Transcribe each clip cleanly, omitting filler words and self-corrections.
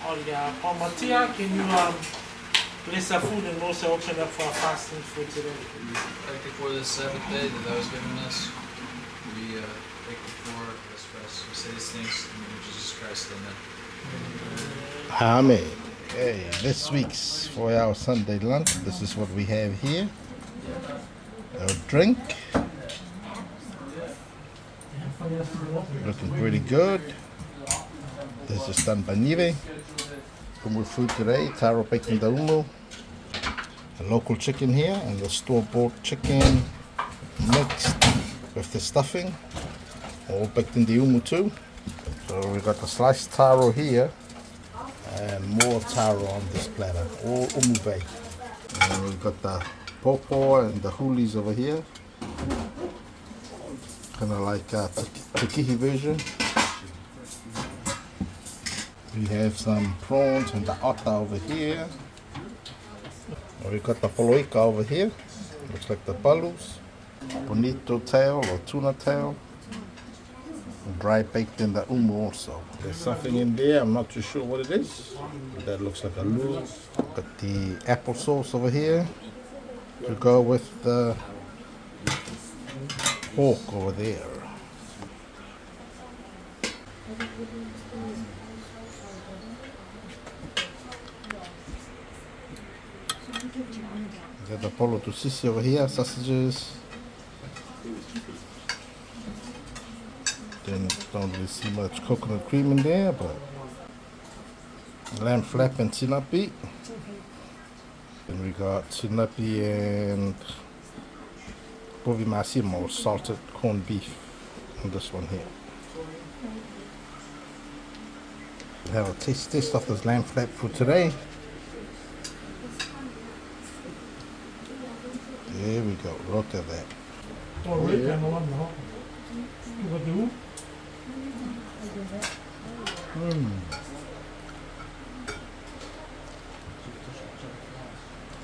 Oh yeah, Matia, can you bless our food and also open up for our fasting for today? Thank you for this Sabbath day that thou hast given us. We thank you for this rest. We say these things in the name of Jesus Christ. Amen. Amen. Okay, this week's for our Sunday lunch, this is what we have here. Our drink. Looking pretty good. This is done by Nive. UMU food today, Taro baking the UMU. The local chicken here and the store-bought chicken mixed with the stuffing. All baked in the UMU too. So we got the sliced taro here and more taro on this platter, all UMU baked. And we've got the popo and the hulis over here. Kind of like a takihi version. We have some prawns and the ota over here. We've got the poloika over here. Looks like the palus. Bonito tail or tuna tail. Dry baked in the UMU also. There's something in there, I'm not too sure what it is. That looks like a lulu. Got the applesauce over here to go with the pork over there. Got the polo to sisi over here, sausages. Then don't really see much coconut cream in there, but lamb flap and sinapi. Then we got sinapi and Povi Masima or salted corned beef on this one here. We have a taste of this lamb flap for today. There we go, look at that.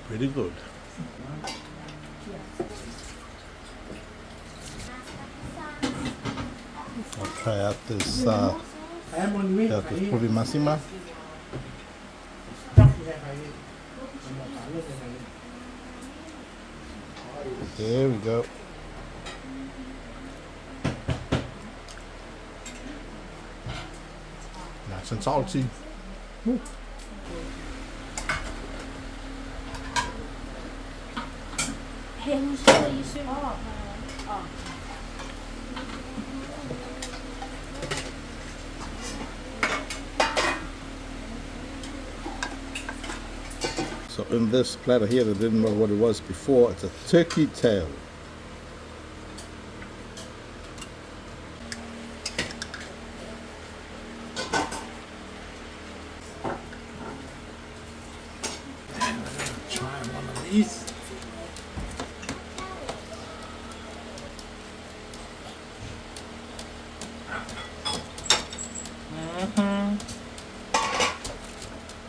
Pretty good. I'll try out this Povi Masima. There we go. Nice and salty. Ooh. So in this platter here, I didn't know what it was before. It's a turkey tail. Try one of these.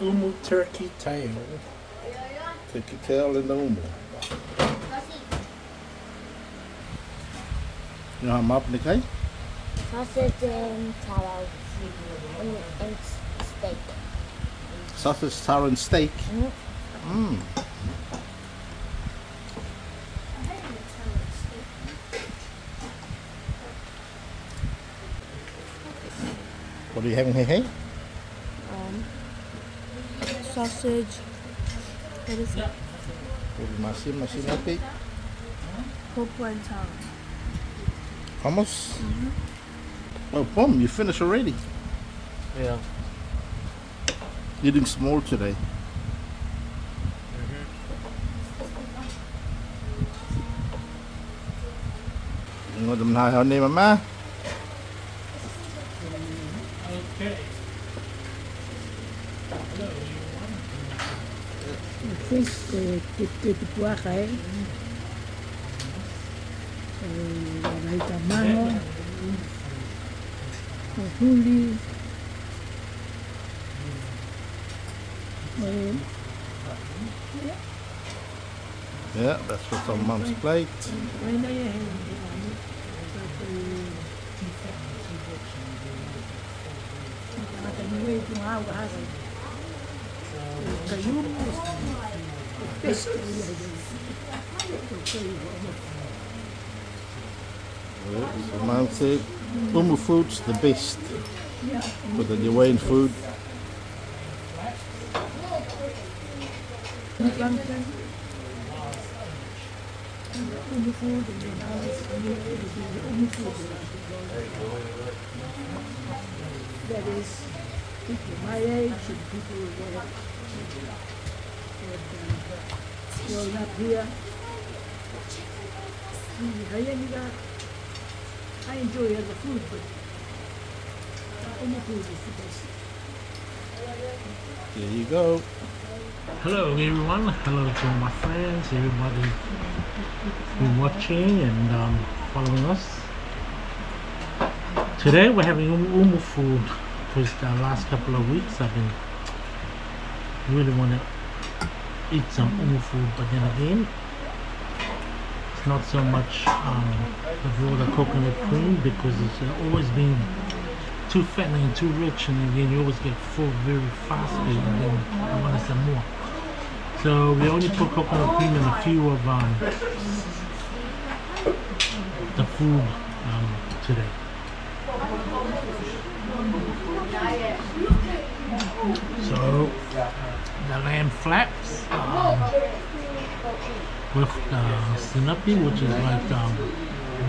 UMU turkey tail. Turkey tail in the UMU. You know how I'm making? Sausage and taro and steak. Sausage, taro, and steak. What are you having here? Hey? Sausage. What is it? Masima. Popo and taro. Almost? Oh, boom, you finished already. Yeah. Eating small today. You know them how name of ma? Okay. Fish que tu puedas caer. La mango, juli. Yeah, that's what's on Mum's plate. So man said, UMU food's the best. But the Hawaiian food. That is people my age and people that grown up here. I enjoy other food, but UMU food is the best. There you go. Hello everyone, hello to my friends, everybody who's watching and following us. Today we're having UMU food because the last couple of weeks I've been really want to eat some UMU food, but then again it's not so much of all the coconut cream because it's always been too fattening and too rich, and again you always get full very fastly and then I want some more. So we only put coconut cream in a few of the food today. So the lamb flaps with sinapi, which is like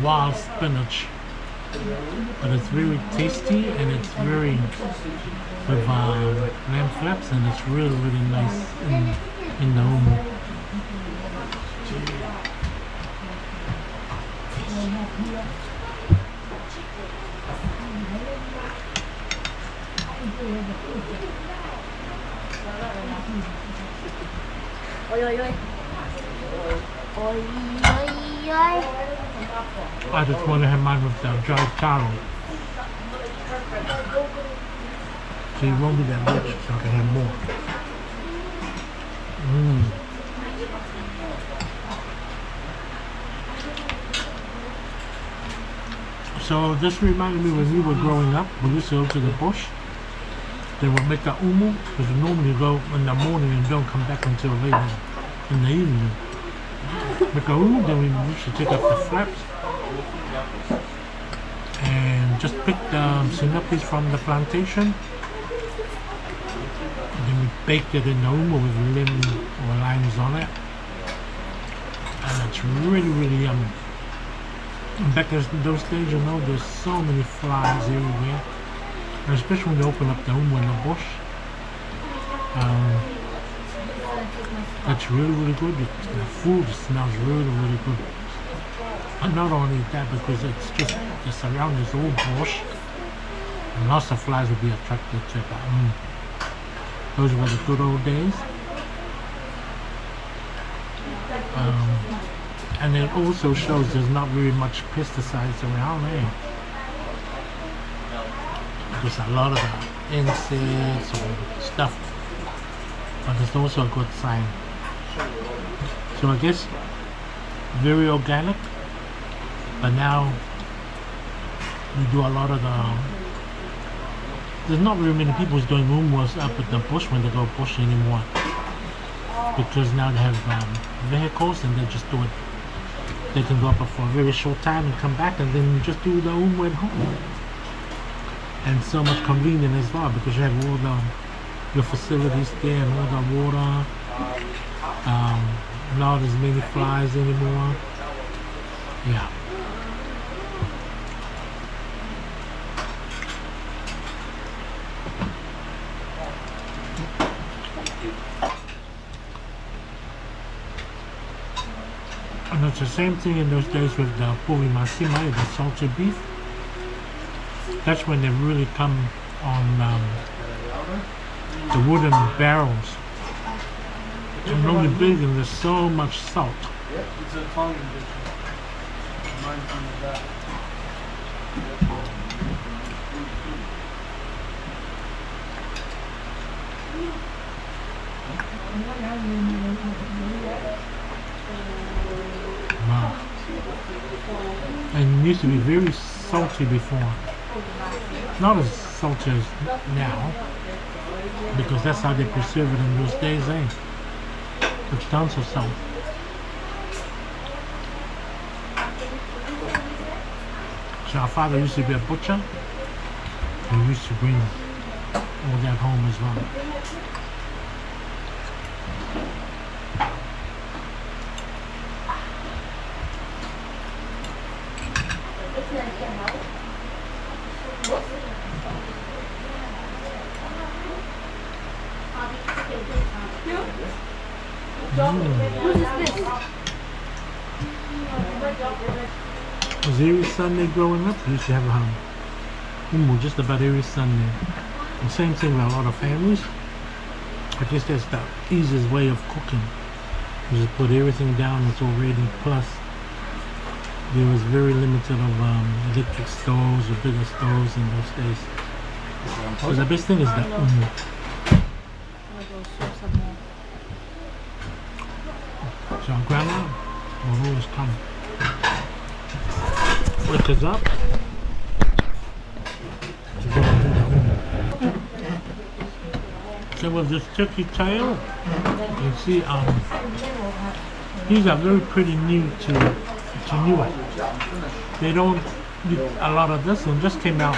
wild spinach, but it's very tasty and it's very with lamb flaps, and it's really nice in the UMU. Oi, oi, oi. Oi, oi, oi. I just want to have mine with the dried taro, so it won't be that rich, so I can have more. So this reminded me when we were growing up, we used to go to the bush. They would make a UMU, because normally you go in the morning and don't come back until later in the evening. Make a UMU, then we used to take up the flaps and just pick the sinapis from the plantation. And then we baked it in the UMU with lemon or limes on it. And it's really yummy. And back in those days, you know, there's so many flies everywhere. And especially when you open up the UMU in the bush. That's really good. The food smells really good. And not only that, because it's just the surroundings all bush, and lots of flies will be attracted to it. Those were the good old days. And it also shows there's not very much pesticides around there. There's a lot of the insects or stuff, but it's also a good sign. So I guess very organic, but now we do a lot of there's not very many people doing UMUs up at the bush when they go bush anymore, because now they have vehicles and they just do it. They can go up for a very short time and come back and then just do the UMU at home. And so much convenient as well, because you have all your facilities there and all the water. Not as many flies anymore. Yeah. And it's the same thing in those days with the Povi Masima, the salted beef. That's when they really come on the wooden barrels. They're really big and there's so much salt. Yep, it's a Tongan dish. Reminds me of that. Wow. And it used to be very salty before. Not as salty as now. because that's how they preserve it in those days, eh? With tons of salt. So our father used to be a butcher. He used to bring all that home as well. Was every Sunday growing up, we used to have a UMU just about every Sunday. The same thing with a lot of families. I guess that's the easiest way of cooking. You just put everything down that's already, plus there was very limited of electric stoves or bigger stoves in those days. So the best thing is the UMU. So our grandma will always come, wake us up to go and do the UMU. So with this turkey tail, you can see these are very pretty new to Niue. They don't eat a lot of this one, just came out.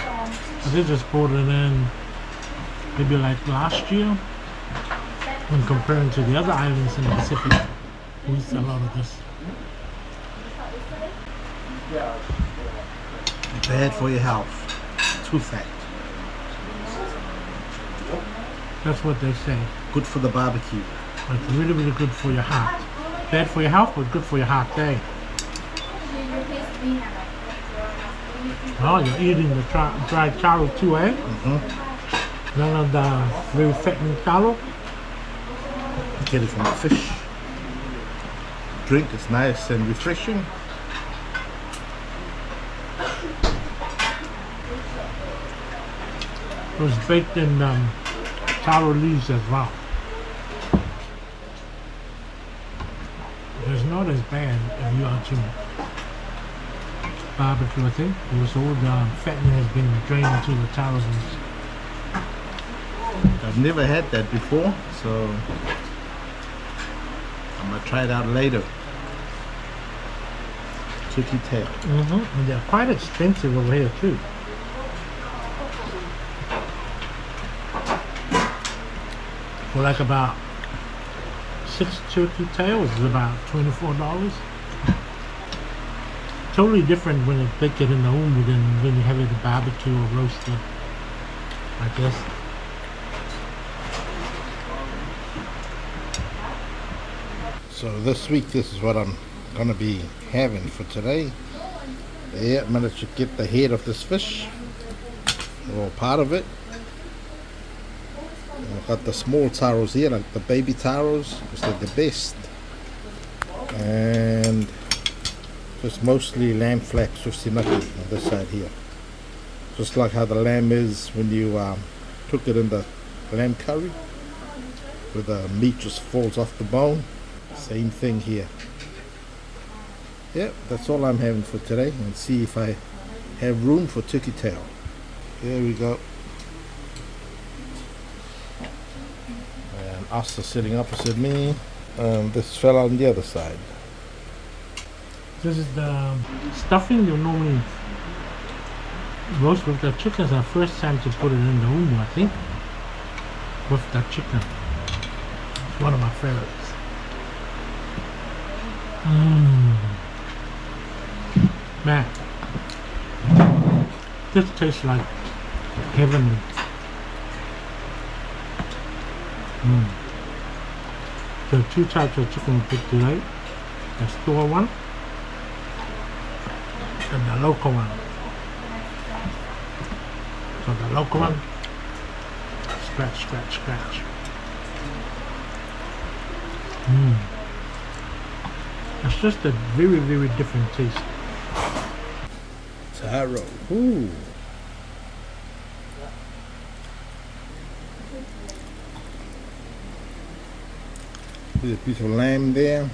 They just brought it in maybe like last year when comparing to the other islands in the Pacific. We eat a lot of this. Bad for your health. Too fat. That's what they say. Good for the barbecue. It's really, really good for your heart. Bad for your health, but good for your heart, eh? Oh, you're eating the dried taro too, eh? Mm-hmm. None of the very fattening taro. Get it from the fish. Drink is nice and refreshing. It was baked in taro leaves as well. It's not as bad if you are to barbecue, I think. Because all the fattening has been drained into the taro leaves. I've never had that before, so I'm gonna try it out later. Turkey tail. And they're quite expensive over here too. For like about 6 turkey tails is about $24. Totally different when you bake it in the UMU than when you have it at barbecue or roasted, I guess. So this week, this is what I'm gonna be having for today. Yeah, managed to get the head of this fish, or part of it. And I've got the small taros here, like the baby taros, because they're the best. And just mostly lamb flaps, susinaki on this side here. Just like how the lamb is when you cook it in the lamb curry, where the meat just falls off the bone. Same thing here. Yep, that's all I'm having for today, and see if I have room for turkey tail. There we go. And Asta sitting opposite me, and this fella on the other side. This is the stuffing you normally roast with the chicken. It's our first time to put it in the UMU, I think, with the chicken. It's one of my favorites. Man, this tastes like heavenly. There are 2 types of chicken we put today. The store one and the local one. So the local one, scratch, scratch, scratch. It's just a very, very different taste. Taro. Ooh. There's a piece of lamb there.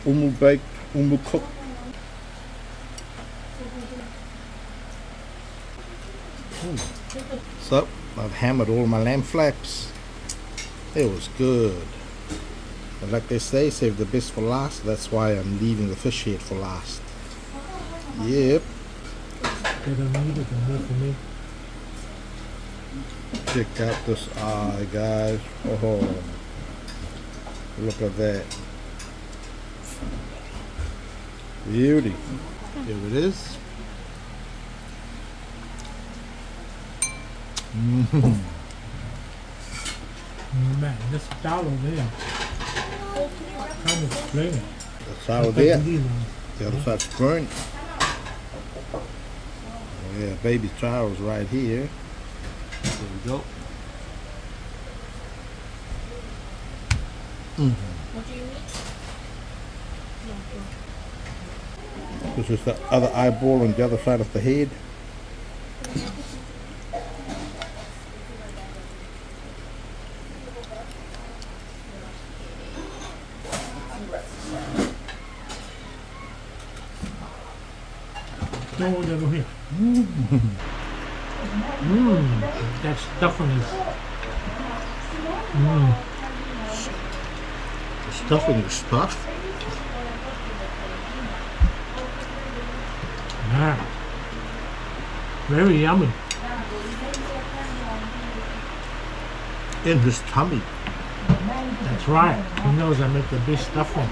UMU baked, UMU cooked. So, I've hammered all my lamb flaps. It was good. And like they say, save the best for last. That's why I'm leaving the fish head for last. Yep. They don't need it more for me. Check out this eye, guys. Oh, look at that. Beauty. Here it is. Man, this taro there. Can't explain it. The taro there. The other side's burnt. Oh yeah, baby taro's right here. There we go. What do you need? This is the other eyeball on the other side of the head. No, over here. That stuffing is. The stuffing is stuffed. Yeah. Very yummy. In his tummy. That's right. He knows I make the best stuffing.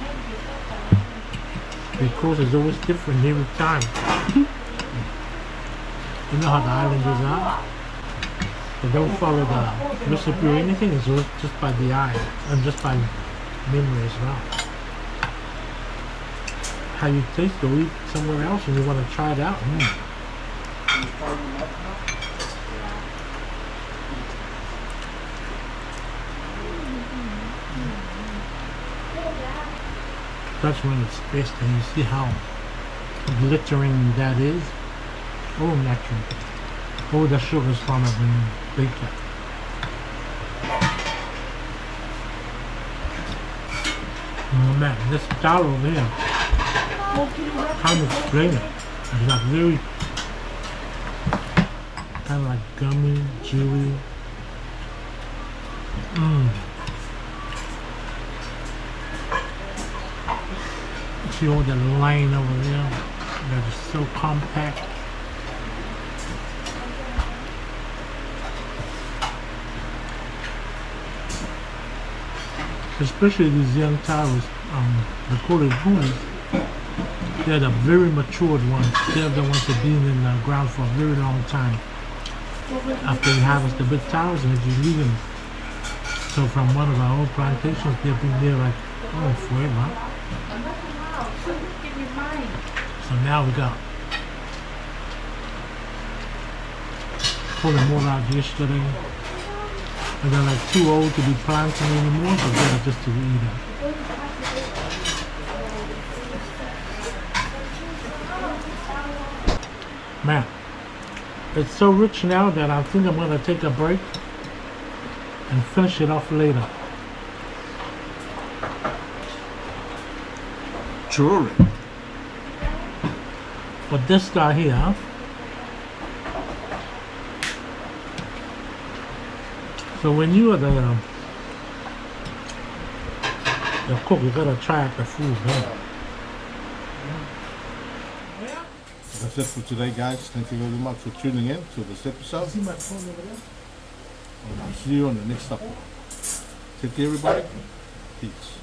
Because it's always different every time. You know how the Islanders are? They don't follow the recipe or anything, it's just by the eye and just by memory as well. How you taste or eat somewhere else and you want to try it out. That's when it's best, and you see how glittering that is. Oh, natural. Oh, the sugar's from it when you bake it. Oh man, this taro there, can't explain it. It's like very, kind of like gummy, chewy. See all the line over there? They're just so compact. Especially these young taros, they call it boonies. They're the very matured ones. They're the ones that have been in the ground for a very long time. After you harvest the big taros and you leave them. So from one of our old plantations, they've been there like, oh, forever. So now we got pulled them all out yesterday. And they're like too old to be planting anymore, so better just to eat them. Man, it's so rich now that I think I'm going to take a break and finish it off later. Sure. But this guy here, so when you are the cook, you gotta try out the food, man. That's it for today, guys. Thank you very much for tuning in to this episode. See my phone over there? And I'll see you on the next episode. Take care, everybody. Peace.